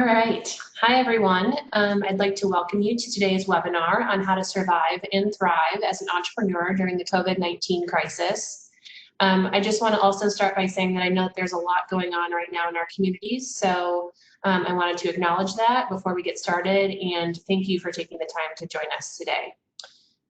All right. Hi, everyone. I'd like to welcome you to today's webinar on how to survive and thrive as an entrepreneur during the COVID-19 crisis. I just want to also start by saying that I know that there's a lot going on right now in our communities, so I wanted to acknowledge that before we get started, and thank you for taking the time to join us today.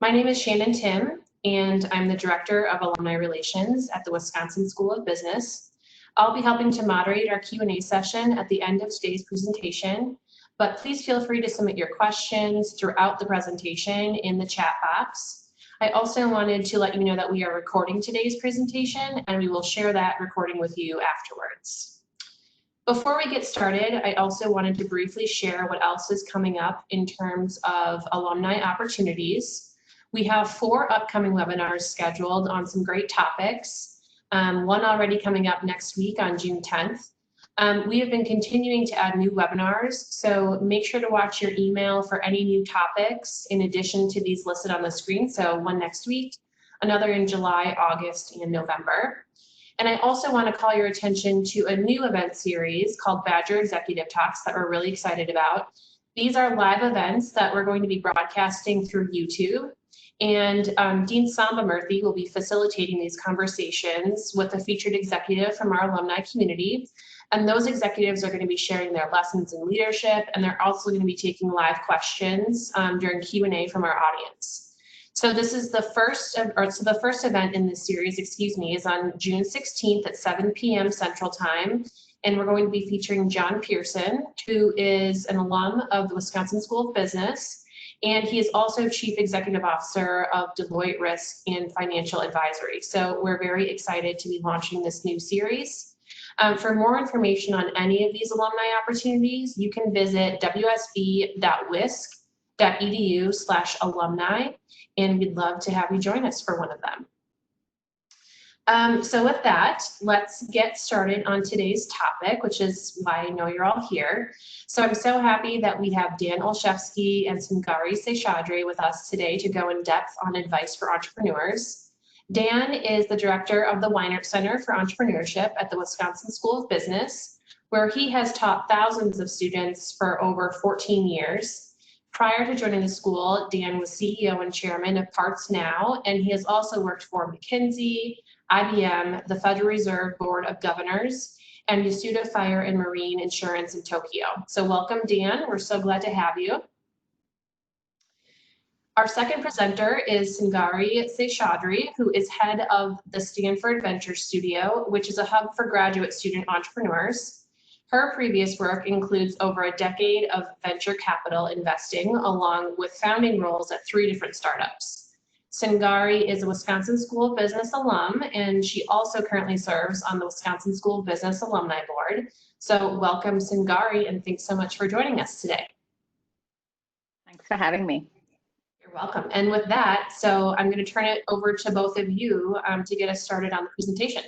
My name is Shannon Tim, and I'm the Director of Alumni Relations at the Wisconsin School of Business. I'll be helping to moderate our Q&A session at the end of today's presentation, but please feel free to submit your questions throughout the presentation in the chat box. I also wanted to let you know that we are recording today's presentation, and we will share that recording with you afterwards. Before we get started, I also wanted to briefly share what else is coming up in terms of alumni opportunities. We have 4 upcoming webinars scheduled on some great topics. One already coming up next week on June 10th. We have been continuing to add new webinars, so make sure to watch your email for any new topics in addition to these listed on the screen. So one next week, another in July, August, and November. And I also want to call your attention to a new event series called Badger Executive Talks that we're really excited about. These are live events that we're going to be broadcasting through YouTube. And Dean Sambamurthy will be facilitating these conversations with a featured executive from our alumni community. And those executives are going to be sharing their lessons in leadership, and they're also going to be taking live questions during Q&A from our audience. So this is the first event in this series, is on June 16th at 7 p.m. Central Time. And we're going to be featuring John Pearson, who is an alum of the Wisconsin School of Business. And he is also Chief Executive Officer of Deloitte Risk and Financial Advisory. So we're very excited to be launching this new series. For more information on any of these alumni opportunities, you can visit wsb.wisc.edu/alumni, and we'd love to have you join us for one of them. So with that, let's get started on today's topic, which is why I know you're all here. So I'm so happy that we have Dan Olszewski and Sungari Seshadri with us today to go in depth on advice for entrepreneurs. Dan is the director of the Weinert Center for Entrepreneurship at the Wisconsin School of Business, where he has taught thousands of students for over 14 years. Prior to joining the school, Dan was CEO and chairman of Parts Now, and he has also worked for McKinsey, IBM, the Federal Reserve Board of Governors, and Yasuda Fire and Marine Insurance in Tokyo. So welcome, Dan. We're so glad to have you. Our second presenter is Sungari Seshadri, who is head of the Stanford Venture Studio, which is a hub for graduate student entrepreneurs. Her previous work includes over a decade of venture capital investing, along with founding roles at 3 different startups. Sungari is a Wisconsin School of Business alum, and she also currently serves on the Wisconsin School of Business Alumni Board. So welcome, Sungari, and thanks so much for joining us today. Thanks for having me. You're welcome. And with that, so I'm going to turn it over to both of you to get us started on the presentation.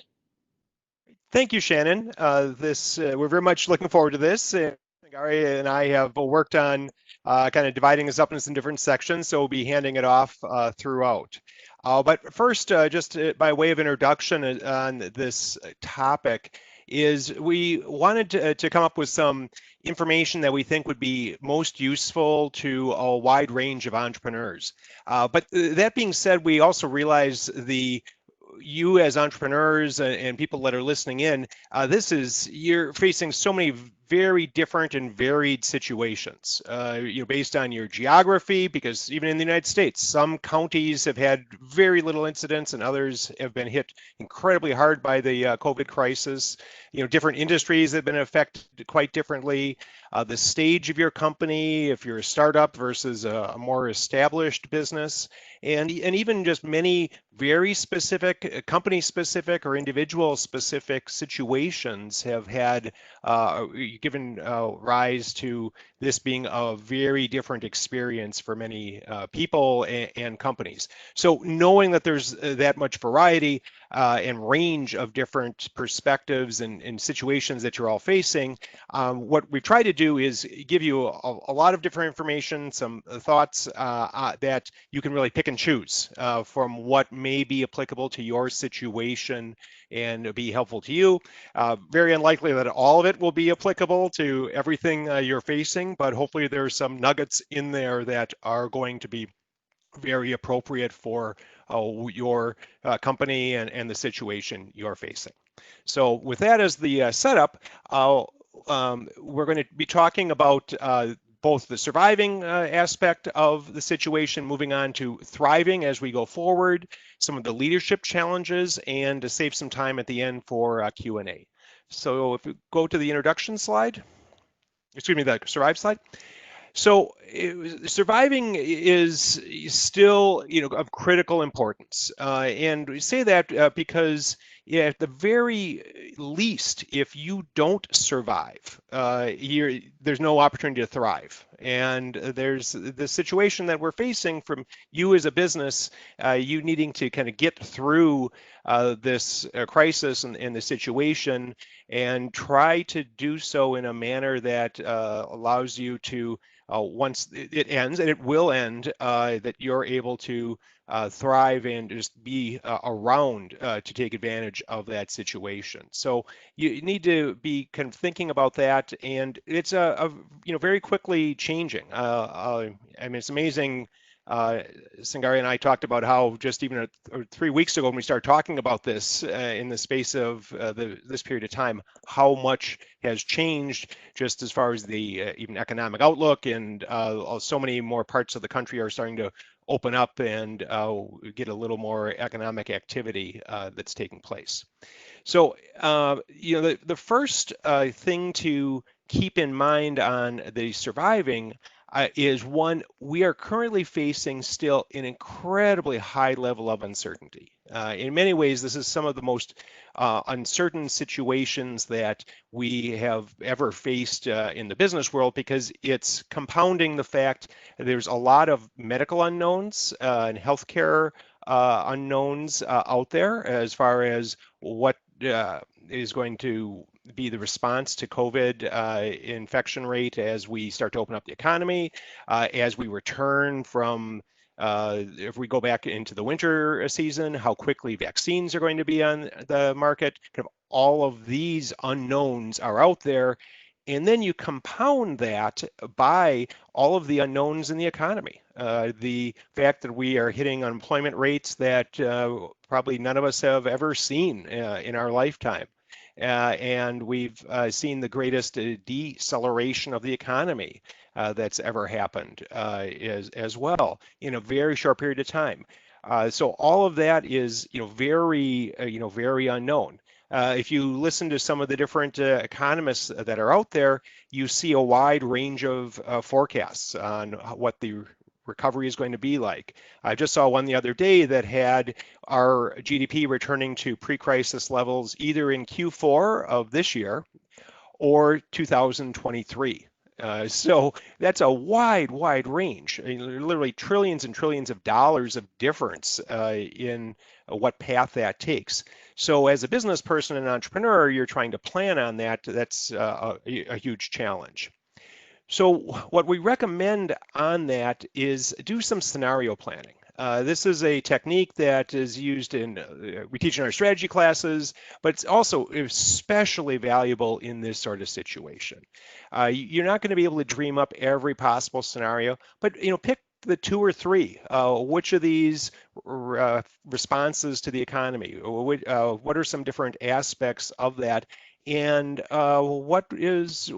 Thank you, Shannon. We're very much looking forward to this. Sungari and I have worked on kind of dividing this up into some different sections, so we'll be handing it off throughout. But first, just by way of introduction on this topic, is we wanted to come up with some information that we think would be most useful to a wide range of entrepreneurs. But that being said, we also realize you as entrepreneurs and people that are listening in, you're facing so many very different and varied situations, based on your geography, because even in the United States, some counties have had very little incidents and others have been hit incredibly hard by the COVID crisis. Different industries have been affected quite differently. The stage of your company, if you're a startup versus a more established business, and even just many very specific, company-specific or individual-specific situations have had given rise to this being a very different experience for many people and companies. So knowing that there's that much variety and range of different perspectives and situations that you're all facing, what we've tried to do is give you a lot of different information, some thoughts that you can really pick and choose from what may be applicable to your situation and be helpful to you. Very unlikely that all of it will be applicable applicable to everything you're facing, but hopefully there's some nuggets in there that are going to be very appropriate for your company and the situation you're facing. So with that as the setup, we're going to be talking about both the surviving aspect of the situation, moving on to thriving as we go forward, some of the leadership challenges, and to save some time at the end for Q&A. So if we go to the introduction slide, excuse me, the survive slide. So surviving is still, of critical importance, and we say that because at the very least, if you don't survive, there's no opportunity to thrive. And there's the situation that we're facing from you as a business, you needing to kind of get through this crisis and the situation, and try to do so in a manner that allows you to once it ends, and it will end, that you're able to thrive and just be around to take advantage of that situation. So you need to be kind of thinking about that, and it's very quickly changing. I mean, it's amazing. Sangari and I talked about how just even 3 weeks ago when we started talking about this in the space of this period of time, how much has changed just as far as the even economic outlook, and so many more parts of the country are starting to open up and get a little more economic activity that's taking place. So, the first thing to keep in mind on the surviving is one, we are currently facing still an incredibly high level of uncertainty. In many ways, this is some of the most uncertain situations that we have ever faced in the business world, because it's compounding the fact that there's a lot of medical unknowns and healthcare unknowns out there as far as what is going to be the response to COVID infection rate as we start to open up the economy, as we return from, if we go back into the winter season, how quickly vaccines are going to be on the market. Kind of all of these unknowns are out there. And then you compound that by all of the unknowns in the economy. The fact that we are hitting unemployment rates that probably none of us have ever seen in our lifetime. And we've seen the greatest deceleration of the economy that's ever happened as well in a very short period of time. So all of that is, very unknown. If you listen to some of the different economists that are out there, you see a wide range of forecasts on what the recovery is going to be like. I just saw one the other day that had our GDP returning to pre-crisis levels either in Q4 of this year or 2023. So that's a wide range. I mean, literally trillions and trillions of dollars of difference in what path that takes. So as a business person and entrepreneur, you're trying to plan on that. That's a huge challenge. So what we recommend on that is do some scenario planning. This is a technique that is used in, we teach in our strategy classes, but it's also especially valuable in this sort of situation. You're not going to be able to dream up every possible scenario, but pick the 2 or 3. Which of these responses to the economy? What are some different aspects of that? And what is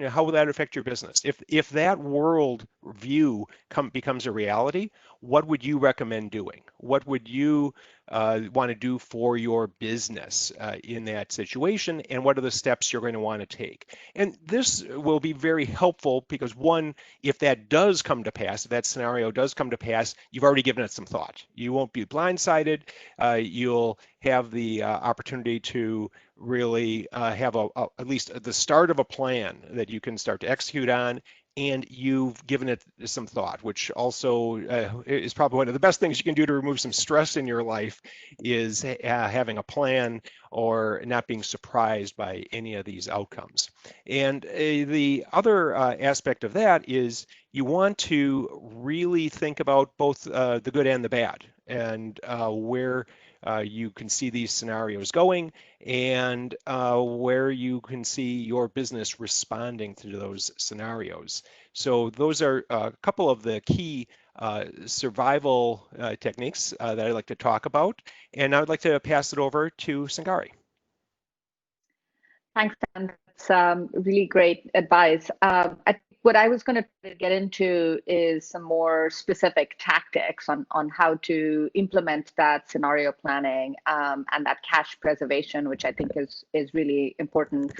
how will that affect your business? If that world view becomes a reality, what would you recommend doing? What would you want to do for your business in that situation? And what are the steps you're going to want to take? And this will be very helpful because, one, if that does come to pass, if that scenario does come to pass, you've already given it some thought. You won't be blindsided. You'll have the opportunity to really have at least the start of a plan that you can start to execute on, and you've given it some thought, which also is probably one of the best things you can do to remove some stress in your life, is having a plan or not being surprised by any of these outcomes. And the other aspect of that is you want to really think about both the good and the bad, and where you can see these scenarios going and where you can see your business responding to those scenarios. So those are a couple of the key survival techniques that I'd like to talk about. And I would like to pass it over to Sangari. Thanks, Dan. That's really great advice. What I was going to get into is some more specific tactics on how to implement that scenario planning and that cash preservation, which I think is really important,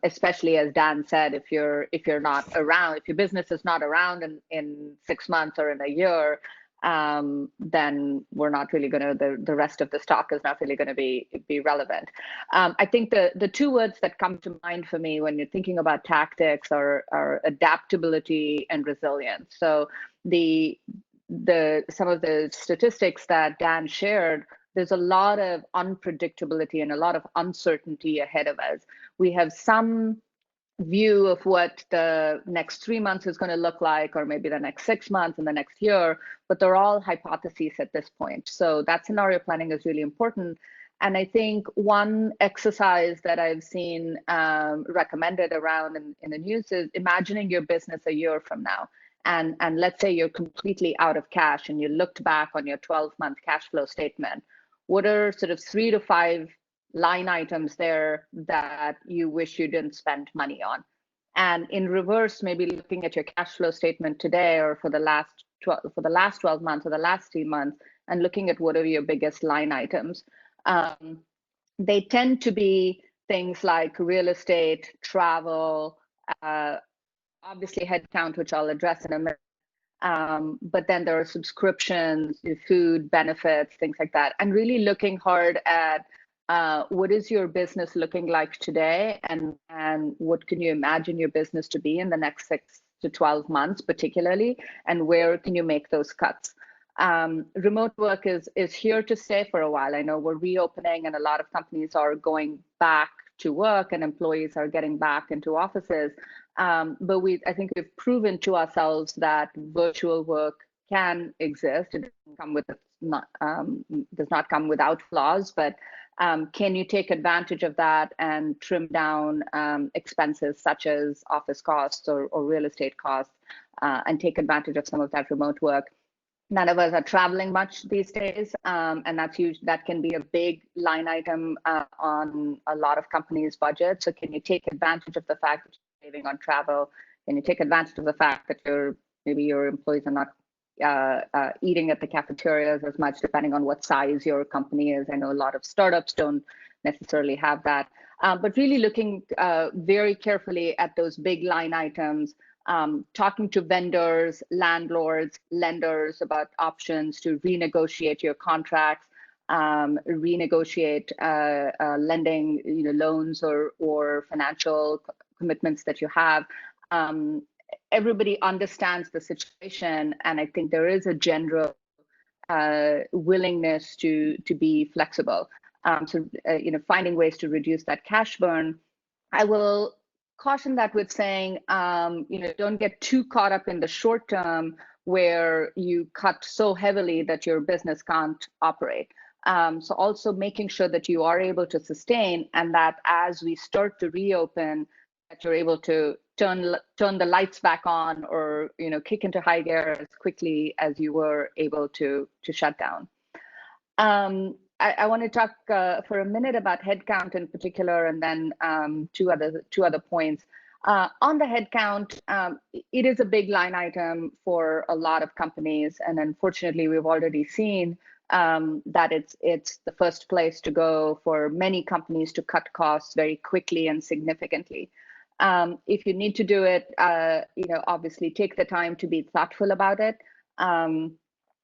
especially as Dan said, if you're not around, if your business is not around in 6 months or in a year, then we're not really going to, the rest of the stock is not really going to be relevant. I think the two words that come to mind for me when you're thinking about tactics are adaptability and resilience. So some of the statistics that Dan shared, there's a lot of unpredictability and a lot of uncertainty ahead of us. We have some view of what the next 3 months is going to look like, or maybe the next 6 months and the next year, but they're all hypotheses at this point. So that scenario planning is really important. And I think one exercise that I've seen recommended around in the news is imagining your business a year from now. And let's say you're completely out of cash and you looked back on your 12-month cash flow statement. What are sort of 3 to 5 line items there that you wish you didn't spend money on? And in reverse, maybe looking at your cash flow statement today or for the last 12 months or the last 3 months and looking at what are your biggest line items. They tend to be things like real estate, travel, obviously headcount, which I'll address in a minute. But then there are subscriptions, food, benefits, things like that. And really looking hard at what is your business looking like today, and what can you imagine your business to be in the next 6 to 12 months, particularly, and where can you make those cuts? Remote work is here to stay for a while. I know we're reopening and a lot of companies are going back to work and employees are getting back into offices. But I think we've proven to ourselves that virtual work can exist. It does not come without flaws, but can you take advantage of that and trim down expenses such as office costs or real estate costs and take advantage of some of that remote work? None of us are traveling much these days, and that's huge. That can be a big line item on a lot of companies' budgets. So can you take advantage of the fact that you're saving on travel? Can you take advantage of the fact that maybe your employees are not eating at the cafeterias as much, depending on what size your company is? I know a lot of startups don't necessarily have that, but really looking very carefully at those big line items. Talking to vendors, landlords, lenders about options to renegotiate your contracts, renegotiate lending, loans or financial commitments that you have. Everybody understands the situation, and I think there is a general willingness to be flexible. Finding ways to reduce that cash burn. I will caution that with saying, don't get too caught up in the short term where you cut so heavily that your business can't operate. So also making sure that you are able to sustain, and that as we start to reopen, that you're able to turn the lights back on, or kick into high gear as quickly as you were able to shut down. I want to talk for a minute about headcount in particular, and then two other points. On the headcount, it is a big line item for a lot of companies, and unfortunately, we've already seen that it's the first place to go for many companies to cut costs very quickly and significantly. If you need to do it, obviously take the time to be thoughtful about it.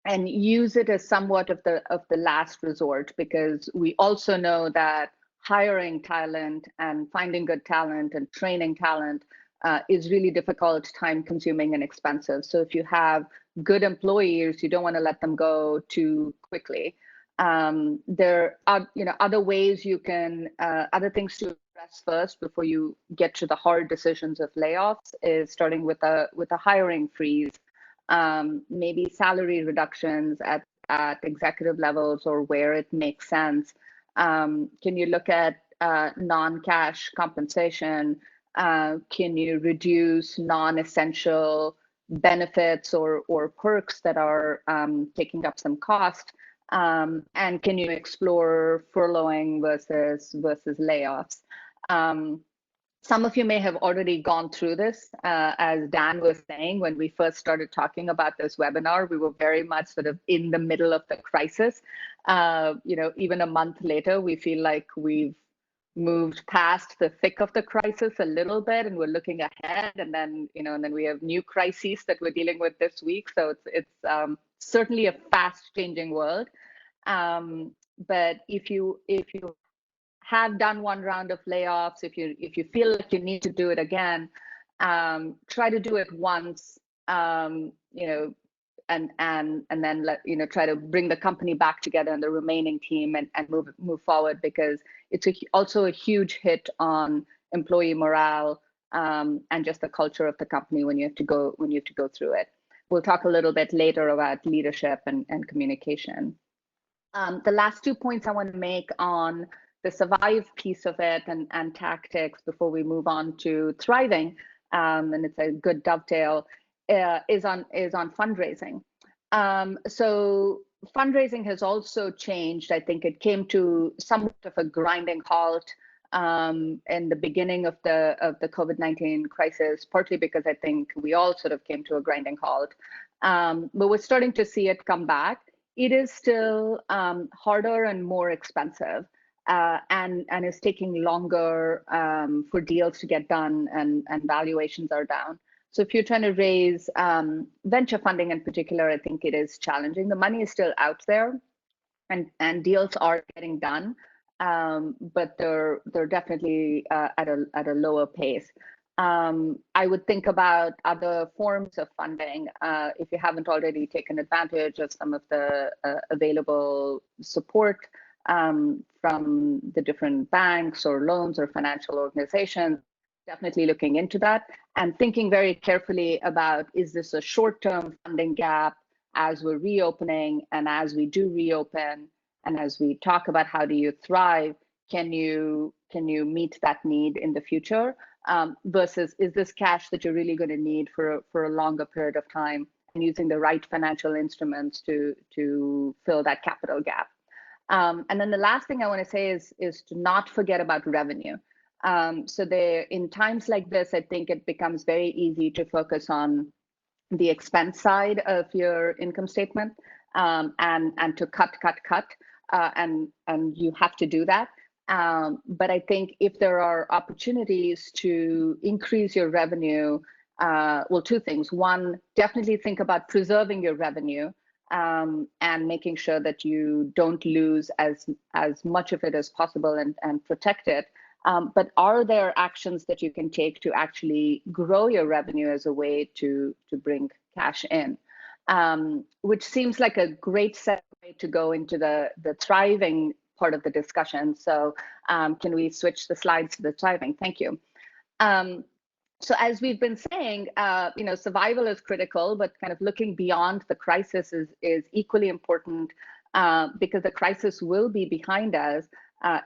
And use it as somewhat of the last resort, because we also know that hiring talent and finding good talent and training talent is really difficult, time consuming and expensive. So if you have good employees, you don't want to let them go too quickly. There are other ways you can, other things to address first before you get to the hard decisions of layoffs is starting with a hiring freeze. Maybe salary reductions at at executive levels or where it makes sense? Can you look at non-cash compensation? Can you reduce non-essential benefits or perks that are taking up some cost? And can you explore furloughing versus layoffs? Some of you may have already gone through this. As Dan was saying, when we first started talking about this webinar, we were very much sort of in the middle of the crisis. Even a month later, we feel like we've moved past the thick of the crisis a little bit, and we're looking ahead. And then, and then we have new crises that we're dealing with this week. So it's certainly a fast-changing world. But if you have done one round of layoffs, if you feel like you need to do it again, try to do it once, and then try to bring the company back together and the remaining team and move forward, because it's also a huge hit on employee morale and just the culture of the company when you have to go through it. We'll talk a little bit later about leadership and communication. The last 2 points I want to make on the survive piece of it and tactics before we move on to thriving, and it's a good dovetail, is on fundraising. So fundraising has also changed. I think it came to somewhat of a grinding halt in the beginning of the COVID-19 crisis, partly because I think we all sort of came to a grinding halt. But we're starting to see it come back. It is still harder and more expensive. And is taking longer for deals to get done, and valuations are down. So if you're trying to raise venture funding in particular, I think it is challenging. The money is still out there, and deals are getting done, but they're definitely at a lower pace. I would think about other forms of funding if you haven't already taken advantage of some of the available support from the different banks or loans or financial organizations. Definitely looking into that and thinking very carefully about, is this a short-term funding gap as we're reopening, and as we do reopen, and as we talk about how do you thrive, can you meet that need in the future, versus is this cash that you're really going to need for a longer period of time, and using the right financial instruments to fill that capital gap. And then the last thing I want to say is to not forget about revenue. So in times like this, I think it becomes very easy to focus on the expense side of your income statement, and to cut, and you have to do that. But I think if there are opportunities to increase your revenue, well, two things. One, definitely think about preserving your revenue, and making sure that you don't lose as much of it as possible, and protect it. But are there actions that you can take to actually grow your revenue as a way to bring cash in? Which seems like a great segue to go into the thriving part of the discussion. So can we switch the slides to the thriving? Thank you. So as we've been saying, survival is critical, but kind of looking beyond the crisis is equally important, because the crisis will be behind us.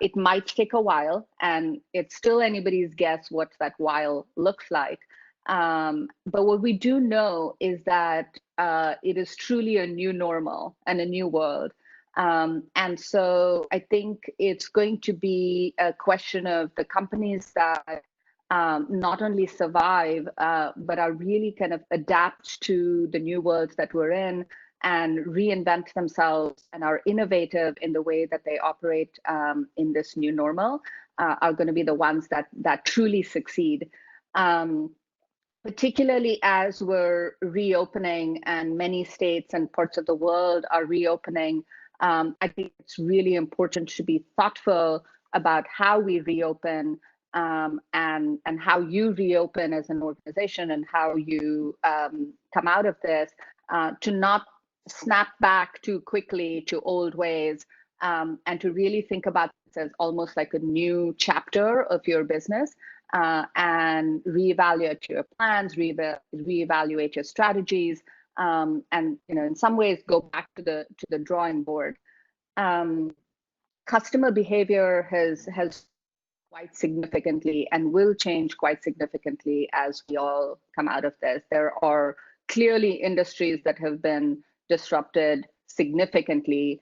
It might take a while, and it's still anybody's guess what that while looks like. But what we do know is that it is truly a new normal and a new world. And so I think it's going to be a question of the companies that not only survive, but are really kind of adapt to the new worlds that we're in, and reinvent themselves, and are innovative in the way that they operate in this new normal, are going to be the ones that truly succeed. Particularly as we're reopening, and many states and parts of the world are reopening, I think it's really important to be thoughtful about how we reopen, and how you reopen as an organization, and how you come out of this, to not snap back too quickly to old ways, and to really think about this as almost like a new chapter of your business, and reevaluate your plans, reevaluate your strategies, and in some ways go back to the drawing board. Customer behavior has quite significantly and will change quite significantly as we all come out of this. There are clearly industries that have been disrupted significantly,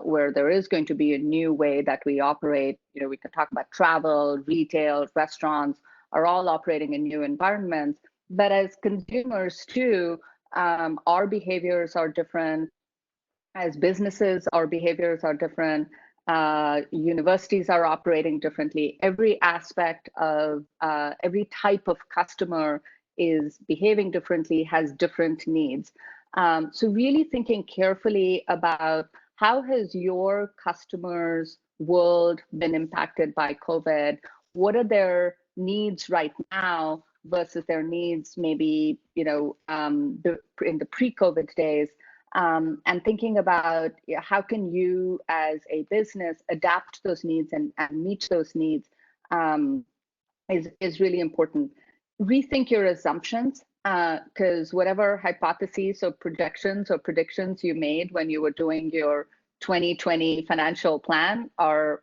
where there is going to be a new way that we operate. We can talk about travel, retail, restaurants are all operating in new environments. But as consumers too, our behaviors are different. As businesses, our behaviors are different. Universities are operating differently. Every aspect of every type of customer is behaving differently, has different needs. So really thinking carefully about how has your customers' world been impacted by COVID? What are their needs right now versus their needs maybe in the pre-COVID days? And thinking about how can you as a business adapt those needs and meet those needs is really important. Rethink your assumptions, because whatever hypotheses or projections or predictions you made when you were doing your 2020 financial plan are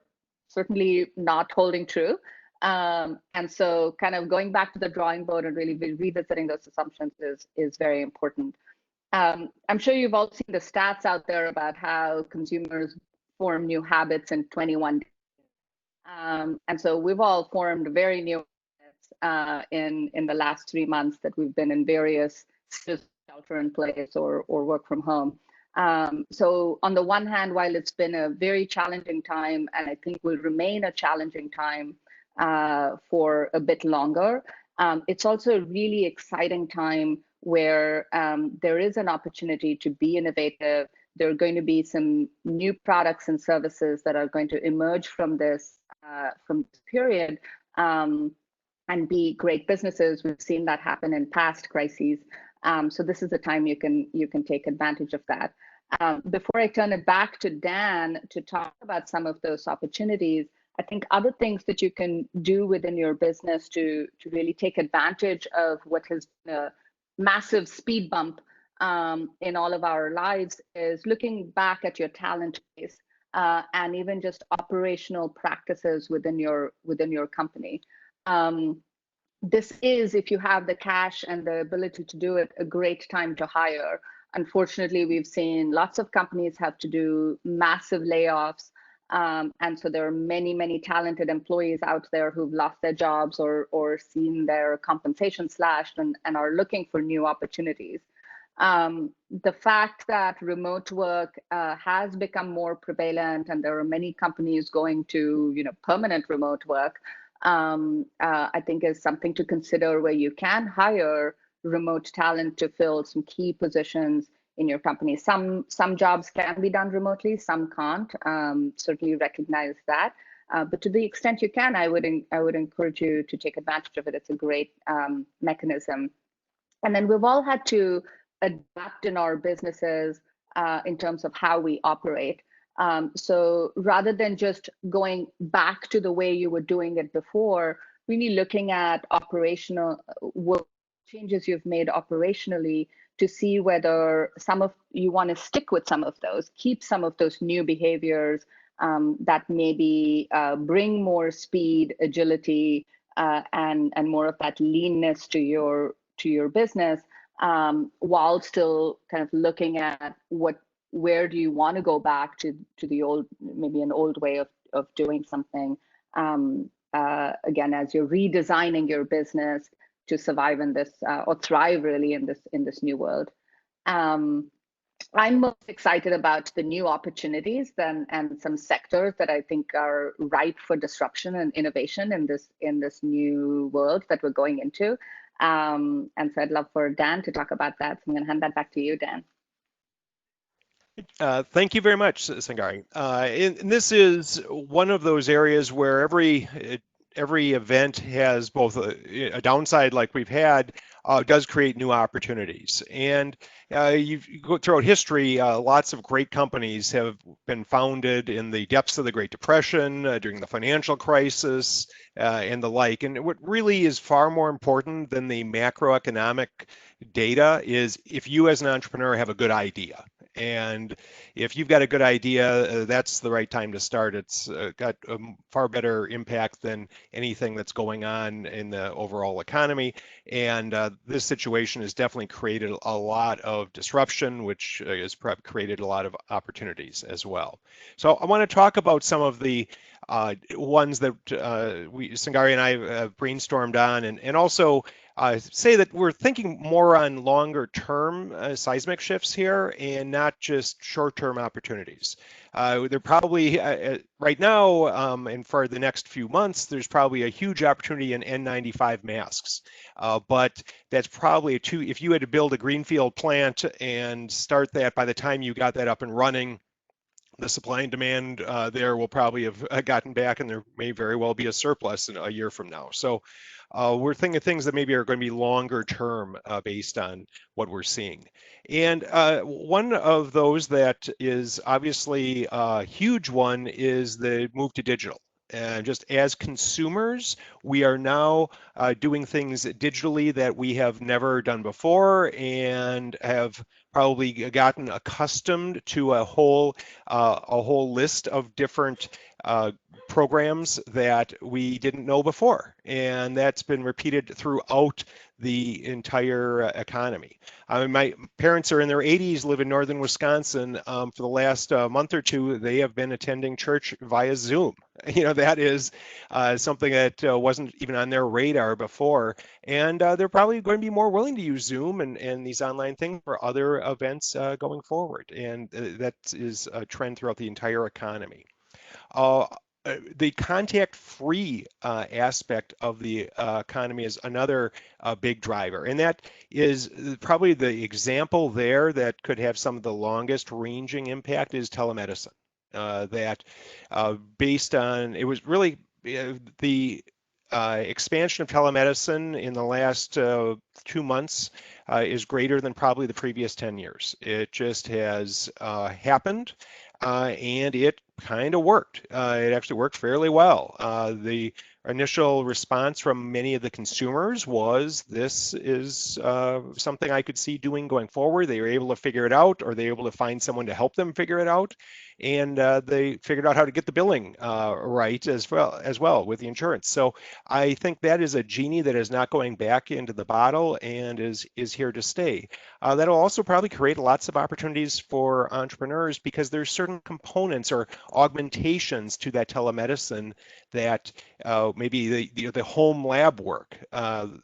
certainly not holding true. And so kind of going back to the drawing board and really revisiting those assumptions is very important. I'm sure you've all seen the stats out there about how consumers form new habits in 21 days. And so we've all formed very new habits in the last 3 months that we've been in various shelter in place or work from home. So on the one hand, while it's been a very challenging time, and I think will remain a challenging time for a bit longer, it's also a really exciting time where there is an opportunity to be innovative. There are going to be some new products and services that are going to emerge from this period and be great businesses. We've seen that happen in past crises. So this is the time you can take advantage of that. Before I turn it back to Dan to talk about some of those opportunities, I think other things that you can do within your business to really take advantage of what has been a massive speed bump in all of our lives is looking back at your talent base and even just operational practices within your company. This is, if you have the cash and the ability to do it, a great time to hire. Unfortunately, we've seen lots of companies have to do massive layoffs. And so there are many, many talented employees out there who've lost their jobs or seen their compensation slashed and are looking for new opportunities. The fact that remote work has become more prevalent and there are many companies going to permanent remote work, I think is something to consider, where you can hire remote talent to fill some key positions in your company. Some jobs can be done remotely, some can't. Certainly recognize that. But to the extent you can, I would encourage you to take advantage of it. It's a great mechanism. And then we've all had to adapt in our businesses in terms of how we operate. So rather than just going back to the way you were doing it before, really looking at operational work changes you've made operationally to see whether you want to stick with some of those, keep some of those new behaviors that maybe bring more speed, agility, and more of that leanness to your business, while still kind of looking at where do you want to go back to the old, maybe an old way of doing something. Again, as you're redesigning your business to survive in this or thrive really in this new world. I'm most excited about the new opportunities and some sectors that I think are ripe for disruption and innovation in this new world that we're going into. And so I'd love for Dan to talk about that. So I'm going to hand that back to you, Dan. Thank you very much, Sangari. And this is one of those areas where every every event has both a downside like we've had, does create new opportunities. And you go throughout history, lots of great companies have been founded in the depths of the Great Depression, during the financial crisis, and the like. And what really is far more important than the macroeconomic data is if you as an entrepreneur have a good idea. And if you've got a good idea, that's the right time to start. It's got a far better impact than anything that's going on in the overall economy. And this situation has definitely created a lot of disruption, which has created a lot of opportunities as well. So I want to talk about some of the ones that Sangari and I brainstormed on, and also say that we're thinking more on longer term seismic shifts here and not just short term opportunities. They're probably right now and for the next few months, there's probably a huge opportunity in N95 masks. But that's probably if you had to build a greenfield plant and start that, by the time you got that up and running, the supply and demand there will probably have gotten back, and there may very well be a surplus in a year from now. So we're thinking of things that maybe are going to be longer term based on what we're seeing. And one of those that is obviously a huge one is the move to digital. And just as consumers, we are now doing things digitally that we have never done before, and have probably gotten accustomed to a whole list of different programs that we didn't know before, and that's been repeated throughout the entire economy. I mean, my parents are in their 80s, live in northern Wisconsin. For the last month or two, they have been attending church via Zoom. You know, that is something that wasn't even on their radar before, and they're probably going to be more willing to use Zoom and these online things for other events going forward, and that is a trend throughout the entire economy. Uh, the contact-free aspect of the economy is another big driver, and that is probably the example there that could have some of the longest ranging impact is telemedicine. That based on, it was really the expansion of telemedicine in the last 2 months is greater than probably the previous 10 years. It just has happened, and it kind of worked. It actually worked fairly well. The initial response from many of the consumers was, this is something I could see doing going forward. They were able to figure it out, or they were able to find someone to help them figure it out. And they figured out how to get the billing right as well with the insurance. So I think that is a genie that is not going back into the bottle and is here to stay. That'll also probably create lots of opportunities for entrepreneurs, because there's certain components or augmentations to that telemedicine that maybe the home lab work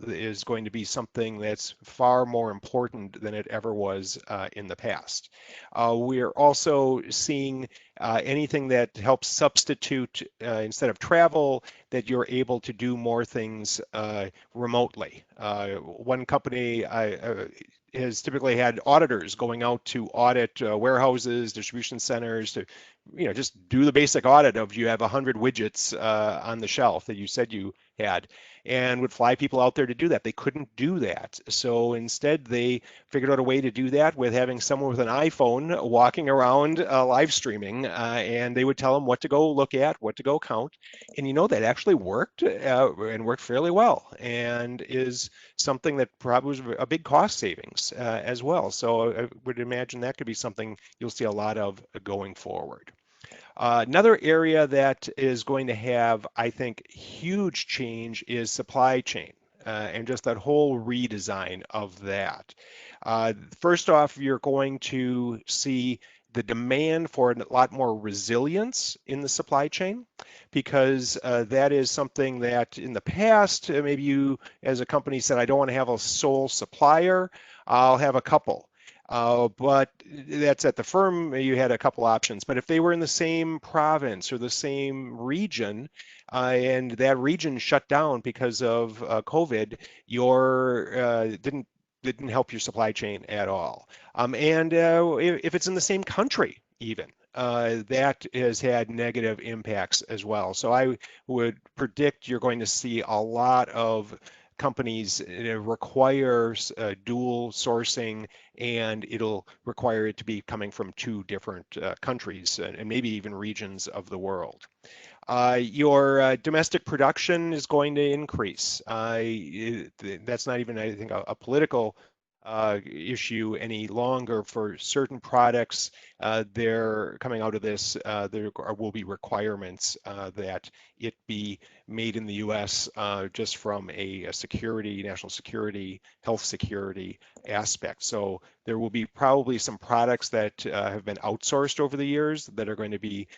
is going to be something that's far more important than it ever was in the past. We're also seeing anything that helps substitute instead of travel, that you're able to do more things remotely. One company has typically had auditors going out to audit warehouses, distribution centers, to just do the basic audit of, you have 100 widgets on the shelf that you said you had, and would fly people out there to do that. They couldn't do that. So instead, they figured out a way to do that with having someone with an iPhone walking around live streaming, and they would tell them what to go look at, what to go count. And that actually worked, and worked fairly well, and is something that probably was a big cost savings as well. So I would imagine that could be something you'll see a lot of going forward. Another area that is going to have, I think, huge change is supply chain, and just that whole redesign of that. First off, you're going to see the demand for a lot more resilience in the supply chain, because that is something that in the past, maybe you as a company said, I don't want to have a sole supplier, I'll have a couple. But that's at the firm, you had a couple options. But if they were in the same province or the same region, and that region shut down because of COVID, your didn't help your supply chain at all. And if it's in the same country, even that has had negative impacts as well. So I would predict you're going to see a lot of companies require dual sourcing, and it'll require it to be coming from two different countries and maybe even regions of the world. Your domestic production is going to increase. That's not even, I think, a political issue any longer. For certain products, they're coming out of this, there will be requirements that it be made in the US just from a security, national security, health security aspect. So there will be probably some products that have been outsourced over the years that are going to be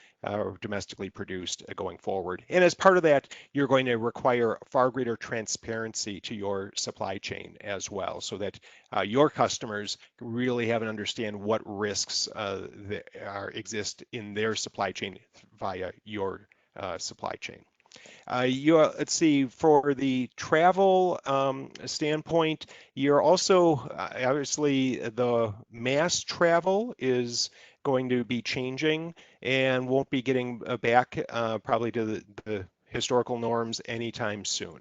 domestically produced going forward. And as part of that, you're going to require far greater transparency to your supply chain as well, so that your customers really have an understand what risks that exist in their supply chain via your supply chain. Let's see, for the travel standpoint, you're also obviously the mass travel is going to be changing and won't be getting back probably to the historical norms anytime soon.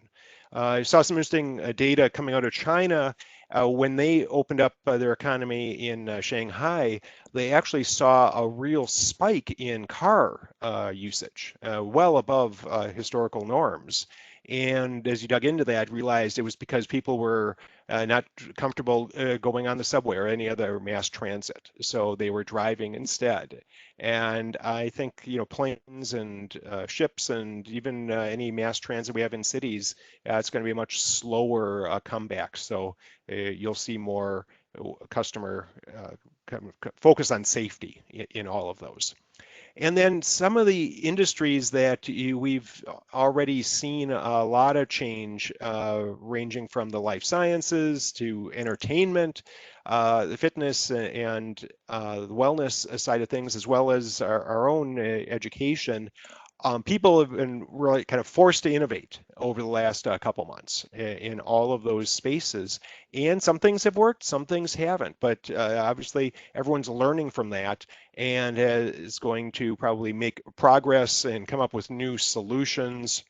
I saw some interesting data coming out of China when they opened up their economy in Shanghai. They actually saw a real spike in car usage, well above historical norms. And as you dug into that, realized it was because people were not comfortable going on the subway or any other mass transit, so they were driving instead. And I think, you know, planes and ships and even any mass transit we have in cities, it's going to be a much slower comeback. So you'll see more customer focus on safety in all of those. And then some of the industries that we've already seen a lot of change, ranging from the life sciences to entertainment, the fitness and the wellness side of things, as well as our own education. People have been really kind of forced to innovate over the last couple months in all of those spaces. And some things have worked, some things haven't. But obviously, everyone's learning from that and is going to probably make progress and come up with new solutions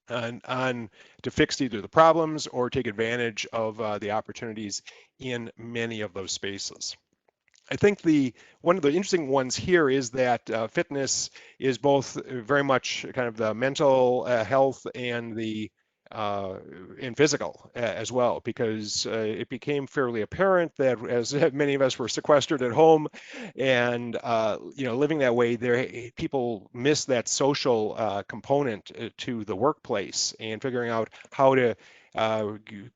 to fix either the problems or take advantage of the opportunities in many of those spaces. I think one of the interesting ones here is that fitness is both very much kind of the mental health and the and physical as well, because it became fairly apparent that as many of us were sequestered at home and you know, living that way, people miss that social component to the workplace, and figuring out how to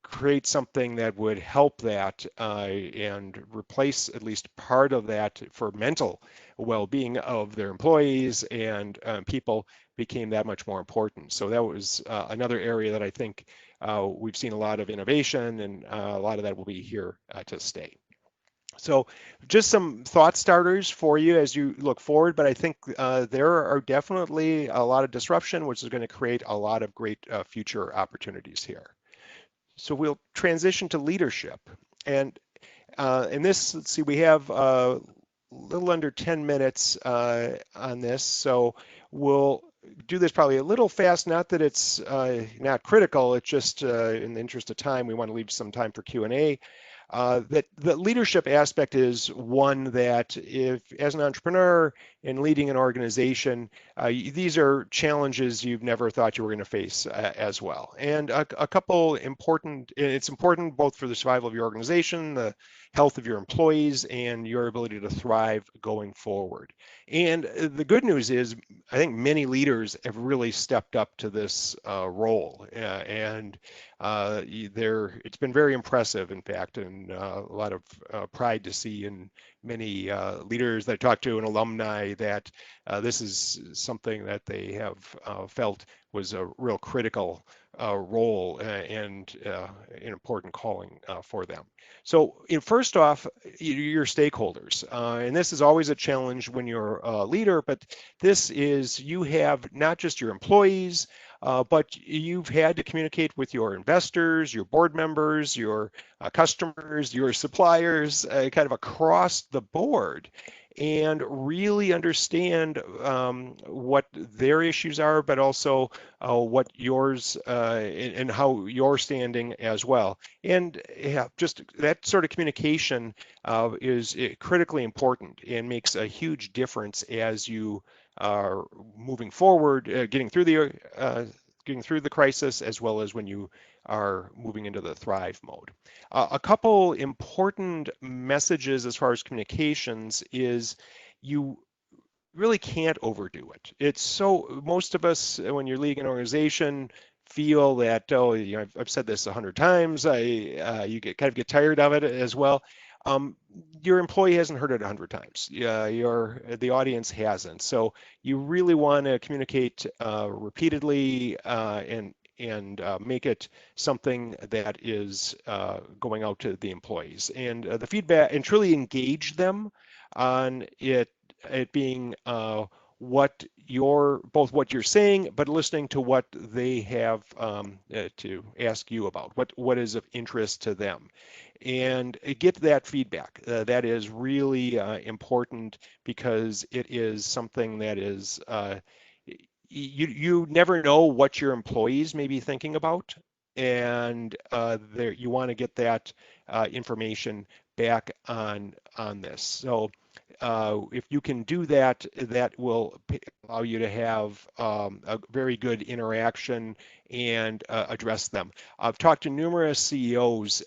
create something that would help that and replace at least part of that for mental well-being of their employees and people became that much more important. So that was another area that I think we've seen a lot of innovation, and a lot of that will be here to stay. So just some thought starters for you as you look forward, but I think there are definitely a lot of disruption, which is going to create a lot of great future opportunities here. So we'll transition to leadership. And in this, let's see, we have a little under 10 minutes on this. So we'll do this probably a little fast, not that it's not critical, it's just in the interest of time, we want to leave some time for Q&A. That the leadership aspect is one that, if as an entrepreneur and leading an organization, these are challenges you've never thought you were going to face as well. And a couple important, it's important both for the survival of your organization, the health of your employees, and your ability to thrive going forward. And the good news is, I think many leaders have really stepped up to this role, and it's been very impressive, in fact, and a lot of pride to see in many leaders that I talk to and alumni that this is something that they have felt was a real critical role and an important calling for them. So first off, your stakeholders, and this is always a challenge when you're a leader, but this is, you have not just your employees, but you've had to communicate with your investors, your board members, your customers, your suppliers, kind of across the board. and really understand what their issues are, but also what yours and how you're standing as well. And yeah, just that sort of communication is critically important and makes a huge difference as you are moving forward, getting through the crisis, as well as when you are moving into the thrive mode. A couple important messages as far as communications is you really can't overdo it. It's so, most of us, when you're leading an organization, feel that, oh, you know, I've said this 100 times. You kind of get tired of it as well. Your employee hasn't heard it 100 times. The audience hasn't. So you really want to communicate repeatedly and make it something that is going out to the employees, and the feedback, and truly engage them on it being what both what you're saying, but listening to what they have to ask you about, what is of interest to them, and get that feedback. That is really important, because it is something that is you never know what your employees may be thinking about, and you want to get that information back on this. So if you can do that, that will allow you to have a very good interaction and address them. I've talked to numerous CEOs,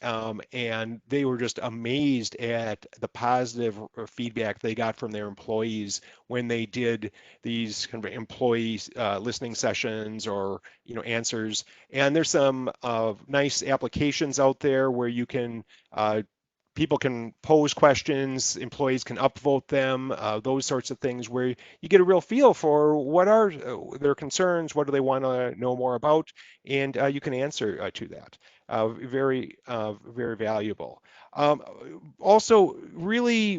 and they were just amazed at the positive feedback they got from their employees when they did these kind of employee listening sessions, or answers. And there's some nice applications out there where you can people can pose questions, employees can upvote them, those sorts of things, where you get a real feel for what are their concerns, what do they want to know more about, and you can answer to that. Very valuable. Also, really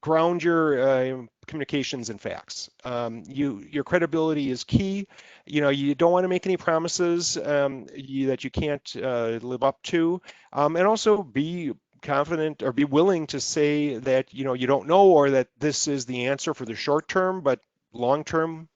ground your communications in facts. Your credibility is key. You don't want to make any promises that you can't live up to, and also be confident, or be willing to say that you don't know, or that this is the answer for the short term, but long term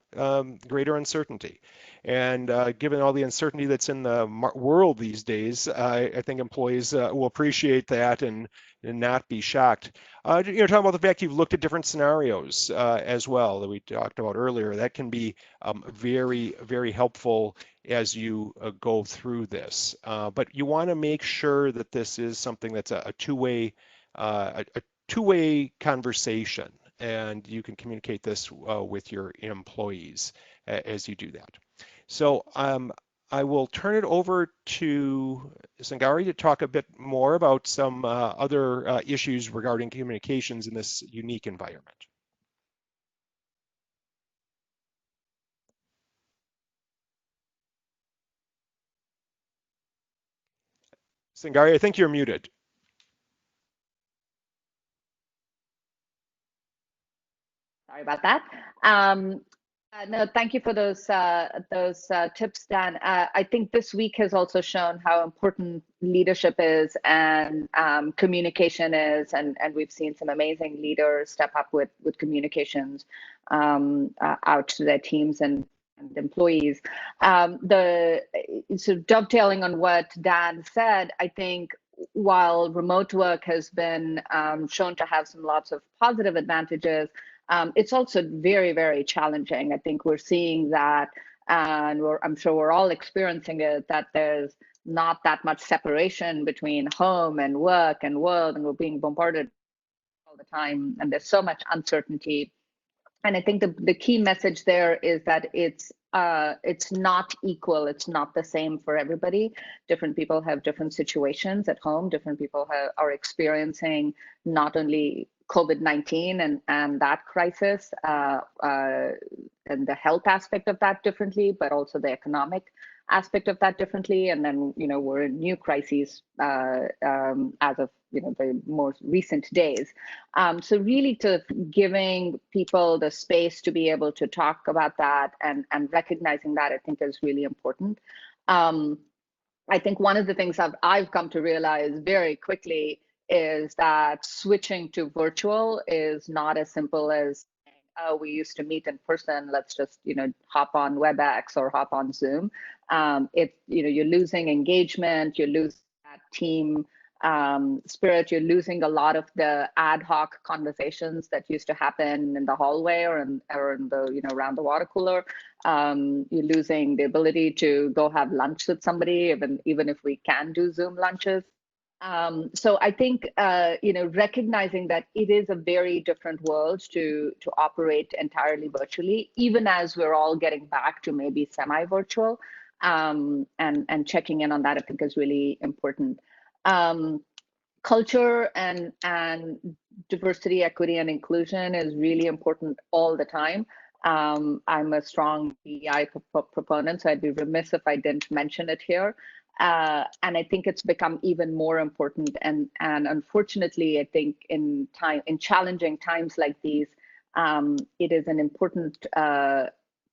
greater uncertainty. And given all the uncertainty that's in the world these days, I think employees will appreciate that, and not be shocked. Talking about the fact you've looked at different scenarios as well that we talked about earlier, that can be very helpful as you go through this. But you want to make sure that this is something that's a two-way conversation, and you can communicate this with your employees as you do that. So I will turn it over to Sangari to talk a bit more about some other issues regarding communications in this unique environment. Sangari, I think you're muted. Sorry about that. No, thank you for those tips, Dan. I think this week has also shown how important leadership is, and communication is, and we've seen some amazing leaders step up with communications out to their teams and employees. So dovetailing on what Dan said, I think while remote work has been shown to have lots of positive advantages, it's also very challenging. I think we're seeing that, and I'm sure we're all experiencing it, that there's not that much separation between home and work and world, and we're being bombarded all the time, and there's so much uncertainty. And I think the key message there is that it's not equal. It's not the same for everybody. Different people have different situations at home. Different people are experiencing not only COVID-19 and that crisis and the health aspect of that differently, but also the economic aspect of that differently. And then, we're in new crises as of, the more recent days. So really giving people the space to be able to talk about that and recognizing that, I think, is really important. I think one of the things I've come to realize very quickly is that switching to virtual is not as simple as, oh, we used to meet in person, let's just, hop on WebEx or hop on Zoom. You're losing engagement, you're losing that team spirit, you're losing a lot of the ad hoc conversations that used to happen in the hallway or in the, around the water cooler. You're losing the ability to go have lunch with somebody, even if we can do Zoom lunches. So I think, recognizing that it is a very different world to operate entirely virtually, even as we're all getting back to maybe semi-virtual, and checking in on that, I think is really important. Culture and diversity, equity, and inclusion is really important all the time. I'm a strong DEI proponent, so I'd be remiss if I didn't mention it here. And I think it's become even more important. And unfortunately, I think in challenging times like these, it is an important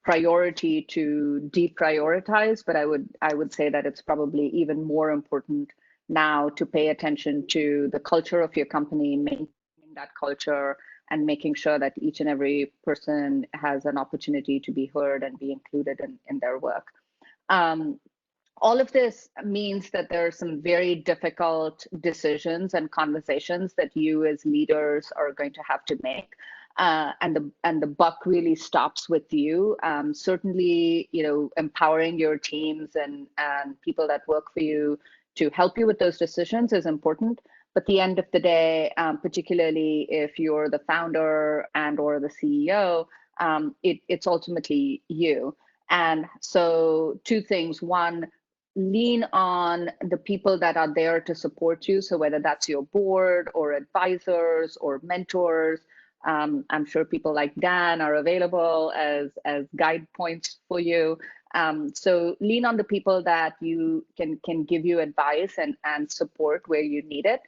priority to deprioritize. But I would say that it's probably even more important now to pay attention to the culture of your company, maintaining that culture, and making sure that each and every person has an opportunity to be heard and be included in their work. All of this means that there are some very difficult decisions and conversations that you as leaders are going to have to make. And the buck really stops with you. Certainly, empowering your teams and people that work for you to help you with those decisions is important. But at the end of the day, particularly if you're the founder or the CEO, it's ultimately you. And so 2 things. One, lean on the people that are there to support you. So whether that's your board or advisors or mentors, I'm sure people like Dan are available as guide points for you. So lean on the people that you can give you advice and support where you need it,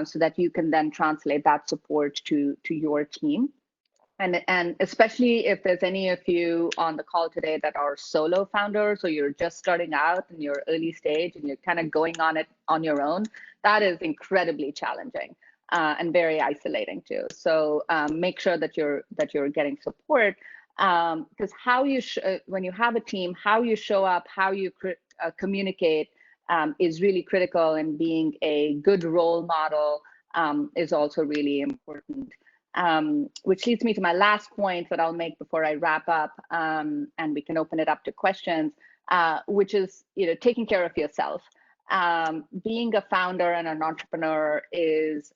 so that you can then translate that support to your team. And especially if there's any of you on the call today that are solo founders, or you're just starting out in your early stage and you're kind of going on it on your own, that is incredibly challenging and very isolating too. So make sure that you're getting support, because when you have a team, how you show up, how you communicate is really critical, and being a good role model is also really important. Which leads me to my last point that I'll make before I wrap up, and we can open it up to questions, which is, taking care of yourself. Being a founder and an entrepreneur is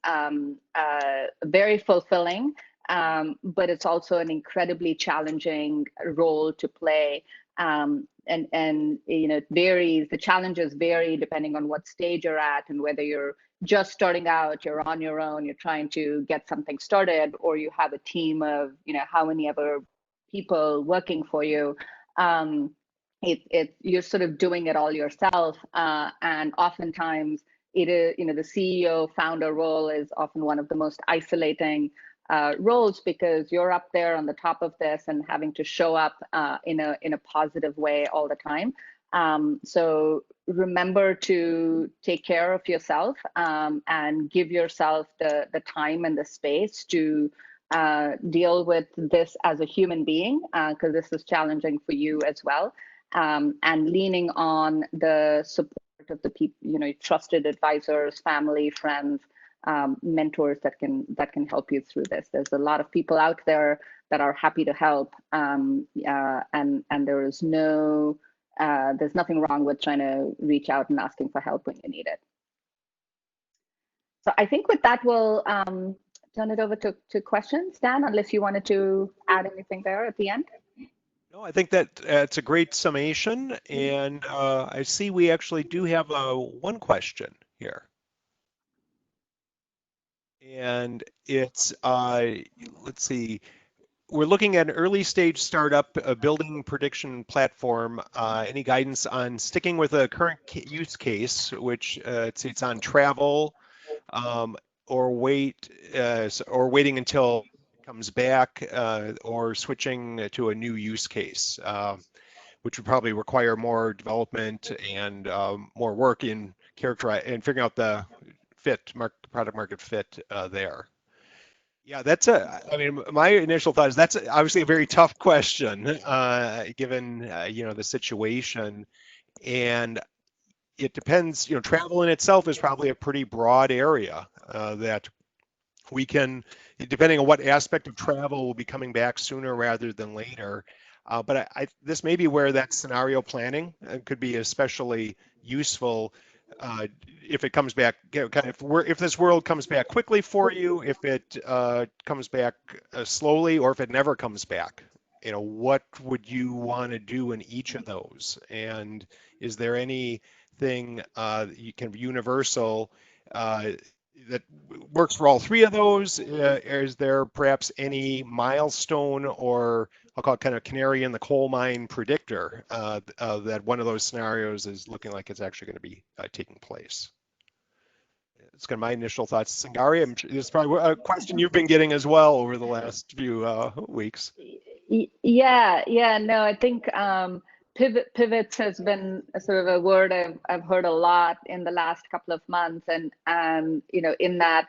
very fulfilling, but it's also an incredibly challenging role to play. And it varies. The challenges vary depending on what stage you're at, and whether you're just starting out, you're on your own, you're trying to get something started, or you have a team of, how many other people working for you. You're sort of doing it all yourself. And oftentimes it is, the CEO founder role is often one of the most isolating roles, because you're up there on the top of this and having to show up in a positive way all the time. So remember to take care of yourself, and give yourself the time and the space to deal with this as a human being, because this is challenging for you as well. And leaning on the support of the people, trusted advisors, family, friends, mentors that can help you through this. There's a lot of people out there that are happy to help, and there is there's nothing wrong with trying to reach out and asking for help when you need it. So I think with that, we'll turn it over to questions. Dan, unless you wanted to add anything there at the end. No, I think that it's a great summation, and I see we actually do have one question here. And it's, let's see, we're looking at an early stage startup, a building prediction platform. Any guidance on sticking with a current use case, which it's on travel, or waiting until it comes back, or switching to a new use case, which would probably require more development and more work in figuring out the product market fit there? Yeah, I mean, my initial thought is that's obviously a very tough question, given, the situation. And it depends, travel in itself is probably a pretty broad area that we can, depending on what aspect of travel will be coming back sooner rather than later. But this may be where that scenario planning could be especially useful if it comes back, kind of, if this world comes back quickly for you, if it comes back slowly, or if it never comes back. What would you want to do in each of those? And is there anything universal that works for all three of those? Is there perhaps any milestone, or I'll call it kind of canary in the coal mine predictor that one of those scenarios is looking like it's actually going to be taking place? It's kind of my initial thoughts. Sangari, this is probably a question you've been getting as well over the last few weeks. Yeah, no, I think pivots has been a sort of a word I've heard a lot in the last couple of months, and in that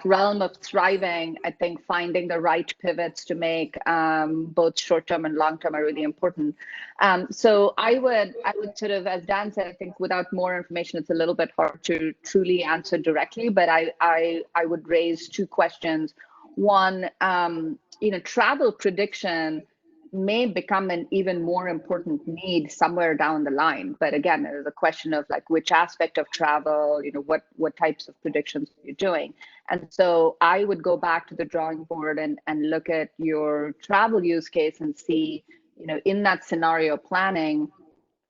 realm of thriving, I think finding the right pivots to make, both short term and long term, are really important. So I would sort of, as Dan said, I think without more information, it's a little bit hard to truly answer directly. But I would raise two questions. One, travel prediction may become an even more important need somewhere down the line. But again, there's a question of like which aspect of travel, what types of predictions you're doing. And so I would go back to the drawing board and look at your travel use case and see, in that scenario planning,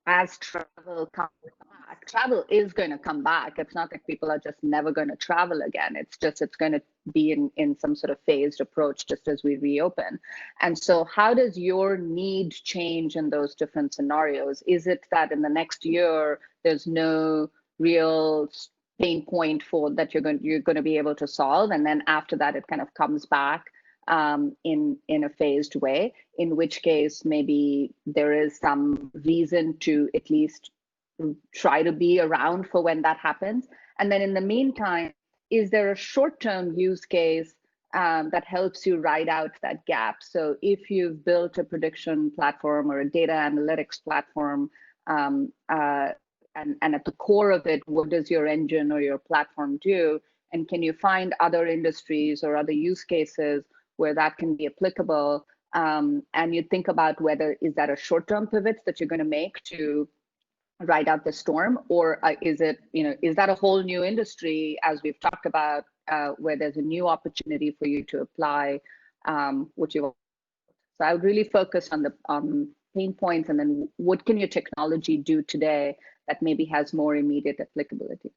as travel comes back, travel is going to come back. It's not that people are just never going to travel again. It's going to be in some sort of phased approach just as we reopen. And so how does your need change in those different scenarios? Is it that in the next year, there's no real pain point for that you're going to be able to solve, and then after that, it kind of comes back in a phased way, in which case maybe there is some reason to at least try to be around for when that happens. And then in the meantime, is there a short-term use case that helps you ride out that gap? So if you've built a prediction platform or a data analytics platform, and at the core of it, what does your engine or your platform do? And can you find other industries or other use cases where that can be applicable? And you think about whether is that a short-term pivot that you're going to make to ride out the storm, or is it, is that a whole new industry, as we've talked about, where there's a new opportunity for you to apply what you. So I would really focus on pain points, and then what can your technology do today that maybe has more immediate applicability.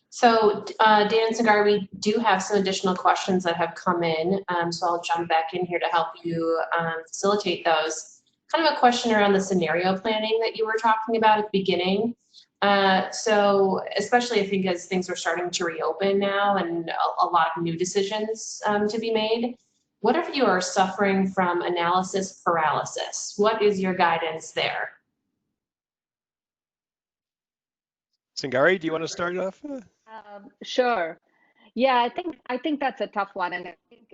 So Dan and Sagar, we do have some additional questions that have come in, so I'll jump back in here to help you facilitate those. Kind of a question around the scenario planning that you were talking about at the beginning. So especially I think as things are starting to reopen now and a lot of new decisions to be made, what if you are suffering from analysis paralysis? What is your guidance there? Sangari, do you want to start off? Sure. Yeah, I think that's a tough one, and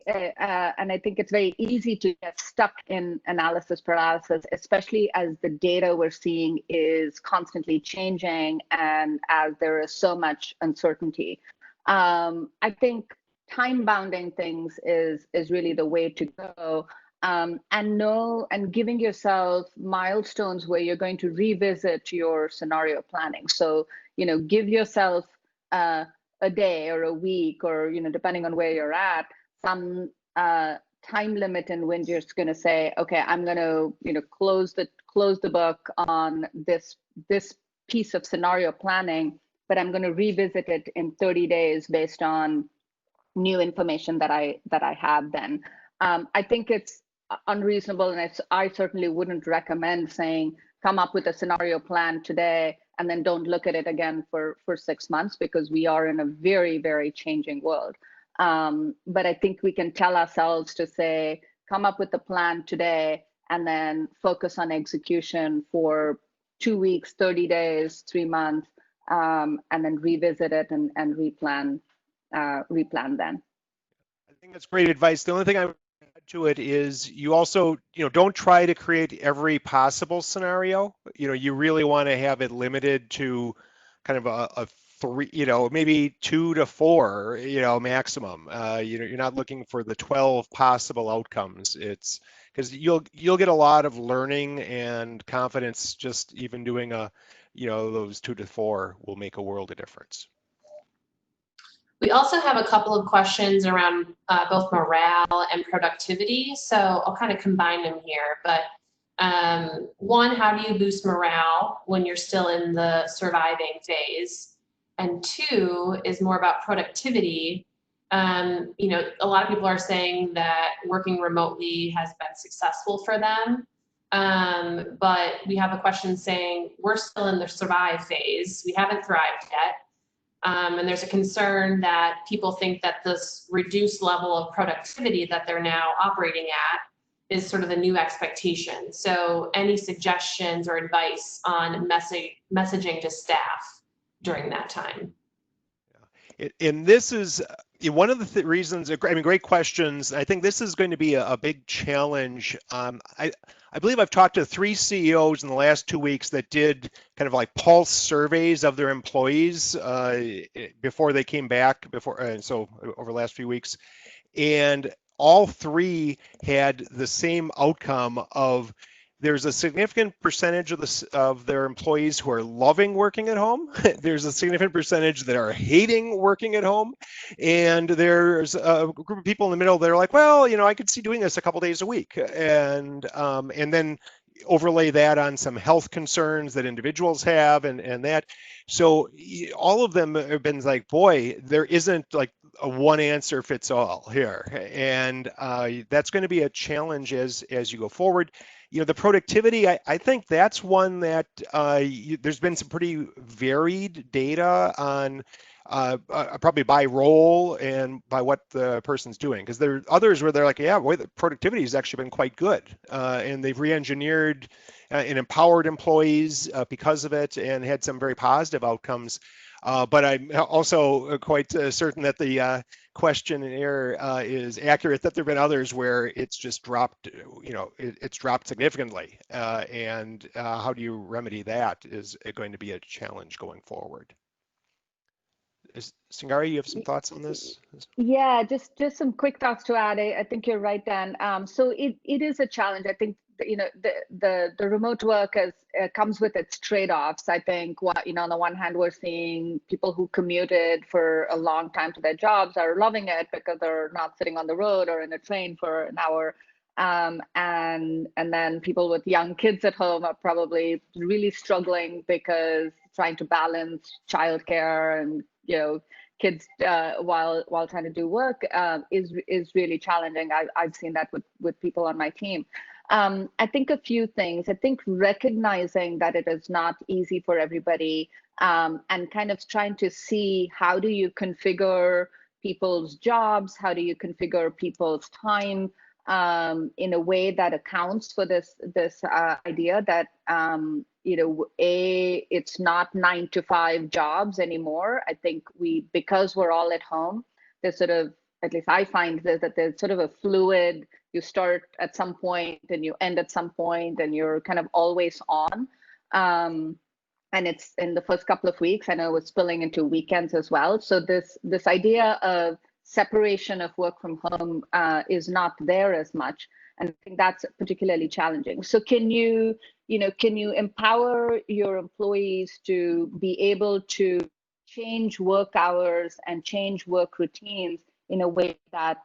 I think it's very easy to get stuck in analysis paralysis, especially as the data we're seeing is constantly changing and as there is so much uncertainty. I think time bounding things is really the way to go, and giving yourself milestones where you're going to revisit your scenario planning. So give yourself a day or a week, or depending on where you're at, some time limit in when you're just going to say, okay, I'm going to close the book on this piece of scenario planning, but I'm going to revisit it in 30 days based on new information that I have then. I think it's unreasonable, and I certainly wouldn't recommend saying come up with a scenario plan today and then don't look at it again for 6 months, because we are in a very, very changing world. But I think we can tell ourselves to say, come up with a plan today and then focus on execution for 2 weeks, 30 days, 3 months, and then revisit it and replan then. I think that's great advice. The only thing I would add to it is you also, don't try to create every possible scenario. You really want to have it limited to kind of a three, maybe 2 to 4, maximum. You're not looking for the 12 possible outcomes. It's because you'll get a lot of learning and confidence just even doing those 2 to 4 will make a world of difference. We also have a couple of questions around both morale and productivity, so I'll kind of combine them here. But one, how do you boost morale when you're still in the surviving phase? And two is more about productivity. A lot of people are saying that working remotely has been successful for them. But we have a question saying we're still in the survive phase. We haven't thrived yet. And there's a concern that people think that this reduced level of productivity that they're now operating at is sort of the new expectation. So any suggestions or advice on messaging to staff during that time? And this is one of the reasons, great questions. I think this is going to be a big challenge. I believe I've talked to 3 CEOs in the last 2 weeks that did kind of like pulse surveys of their employees before they came back, so over the last few weeks. And all 3 had the same outcome of there's a significant percentage of their employees who are loving working at home. There's a significant percentage that are hating working at home. And there's a group of people in the middle that are like, well, I could see doing this a couple days a week. And then overlay that on some health concerns that individuals have and that. So all of them have been like, boy, there isn't like a one answer fits all here. And that's going to be a challenge as you go forward. The productivity, I think that's one that there's been some pretty varied data on probably by role and by what the person's doing. Because there are others where they're like, yeah, boy, the productivity has actually been quite good. And they've re-engineered and empowered employees because of it and had some very positive outcomes. But I'm also quite certain that the questionnaire is accurate, that there have been others where it's just dropped, it's dropped significantly. And how do you remedy that is going to be a challenge going forward. Singari, you have some thoughts on this? Yeah, just some quick thoughts to add. I think you're right, Dan. So it is a challenge. I think the remote work comes with its trade-offs. I think on the one hand, we're seeing people who commuted for a long time to their jobs are loving it because they're not sitting on the road or in a train for an hour. And then people with young kids at home are probably really struggling because trying to balance childcare and kids while trying to do work is really challenging. I've seen that with people on my team. I think a few things. I think recognizing that it is not easy for everybody and kind of trying to see how do you configure people's jobs, how do you configure people's time in a way that accounts for this idea that it's not 9 to 5 jobs anymore. I think because we're all at home, there's sort of, at least I find that there's sort of a fluid, you start at some point and you end at some point and you're kind of always on. And it's in the first couple of weeks, I know it was spilling into weekends as well. So this idea of separation of work from home is not there as much. And I think that's particularly challenging. So can you empower your employees to be able to change work hours and change work routines in a way that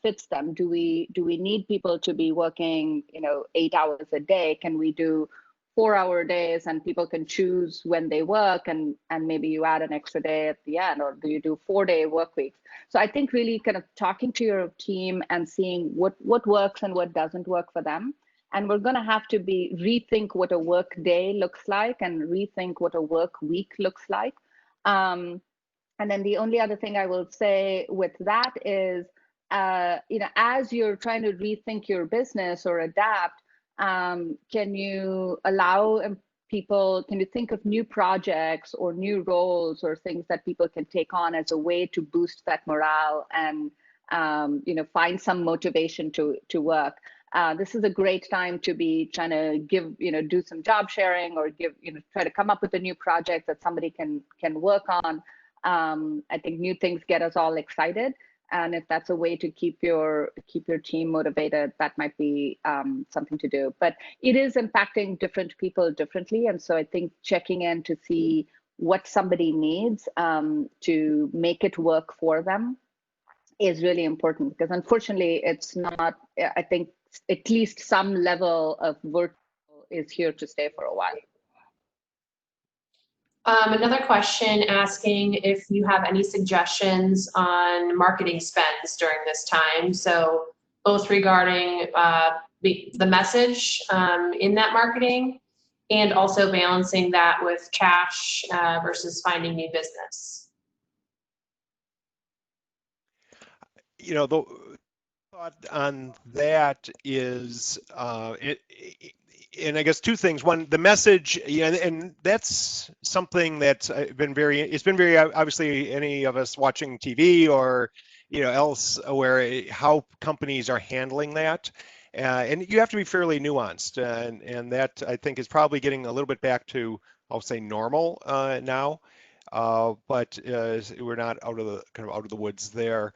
fits them? Do we need people to be working 8 hours a day? Can we do 4-hour days and people can choose when they work and maybe you add an extra day at the end, or do you do 4-day work weeks? So I think really kind of talking to your team and seeing what works and what doesn't work for them. And we're going to have to rethink what a work day looks like and rethink what a work week looks like. And then the only other thing I will say with that is, as you're trying to rethink your business or adapt, can you allow people, can you think of new projects or new roles or things that people can take on as a way to boost that morale and find some motivation to work? This is a great time to be trying to do some job sharing or try to come up with a new project that somebody can work on. I think new things get us all excited. And if that's a way to keep your team motivated, that might be something to do. But it is impacting different people differently. And so I think checking in to see what somebody needs to make it work for them is really important, because unfortunately it's not, I think at least some level of virtual is here to stay for a while. Another question asking if you have any suggestions on marketing spends during this time. So both regarding the message in that marketing and also balancing that with cash versus finding new business. The thought on that is and I guess two things. One, the message, and that's something that's it's been very obviously, any of us watching TV or else aware how companies are handling that, and you have to be fairly nuanced, and that I think is probably getting a little bit back to, I'll say, normal now, but we're not out of the woods there.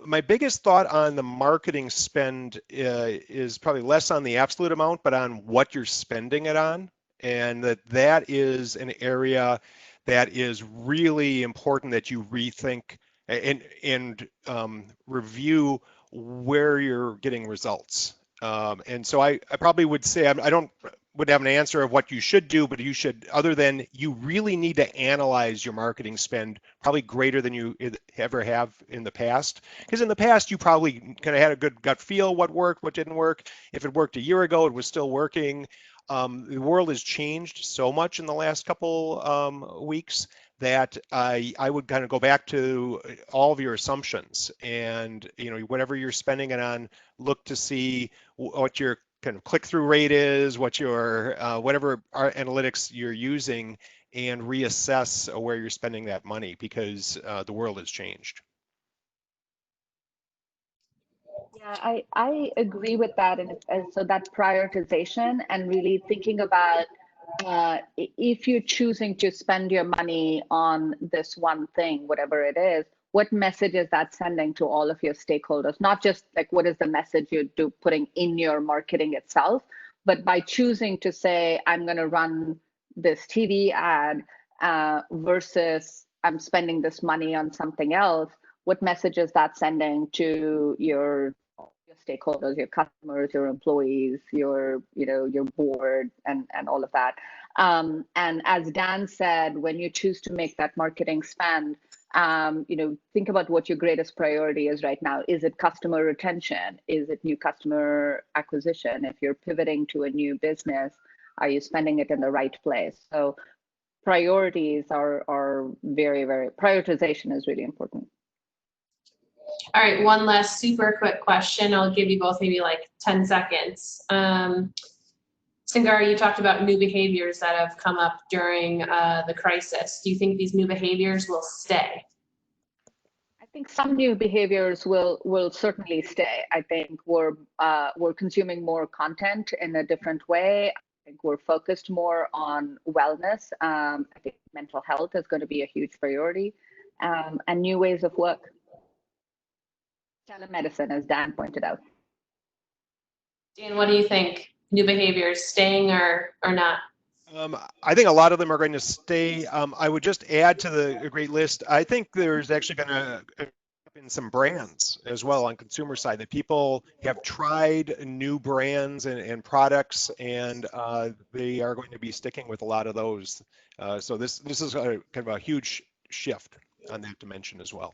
My biggest thought on the marketing spend is probably less on the absolute amount, but on what you're spending it on, and that is an area that is really important that you rethink and review where you're getting results. And so I probably would say I would have an answer of what you should do, but you should, other than you really need to analyze your marketing spend probably greater than you ever have in the past. Because in the past, you probably kind of had a good gut feel what worked, what didn't work. If it worked a year ago, it was still working. The world has changed so much in the last couple weeks that I would kind of go back to all of your assumptions, and whatever you're spending it on, look to see what your kind of click-through rate is, what your whatever analytics you're using, and reassess where you're spending that money, because the world has changed. Yeah, I agree with that, and so that prioritization and really thinking about if you're choosing to spend your money on this one thing, whatever it is, what message is that sending to all of your stakeholders? Not just like what is the message you're putting in your marketing itself, but by choosing to say, I'm going to run this TV ad versus I'm spending this money on something else, what message is that sending to your stakeholders, your customers, your employees, your board, and all of that. And as Dan said, when you choose to make that marketing spend, think about what your greatest priority is right now. Is it customer retention? Is it new customer acquisition? If you're pivoting to a new business, are you spending it in the right place? So priorities are very, very, prioritization is really important. All right, one last super quick question. I'll give you both maybe like 10 seconds. Sangari, you talked about new behaviors that have come up during the crisis. Do you think these new behaviors will stay? I think some new behaviors will certainly stay. I think we're consuming more content in a different way. I think we're focused more on wellness. I think mental health is going to be a huge priority, and new ways of work. Telemedicine, as Dan pointed out. Dan, what do you think? New behaviors staying or not? I think a lot of them are going to stay. I would just add to the great list. I think there's actually going to in some brands as well on consumer side that people have tried new brands and products, and they are going to be sticking with a lot of those. So this is kind of a huge shift on that dimension as well.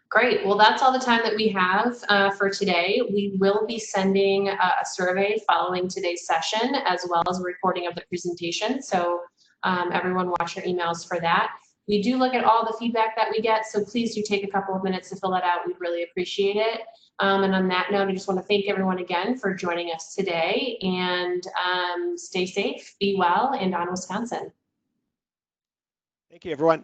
Great. Well, that's all the time that we have for today. We will be sending a survey following today's session, as well as a recording of the presentation. So everyone watch your emails for that. We do look at all the feedback that we get, so please do take a couple of minutes to fill that out. We'd really appreciate it. And on that note, I just want to thank everyone again for joining us today, and stay safe, be well, and on Wisconsin. Thank you, everyone.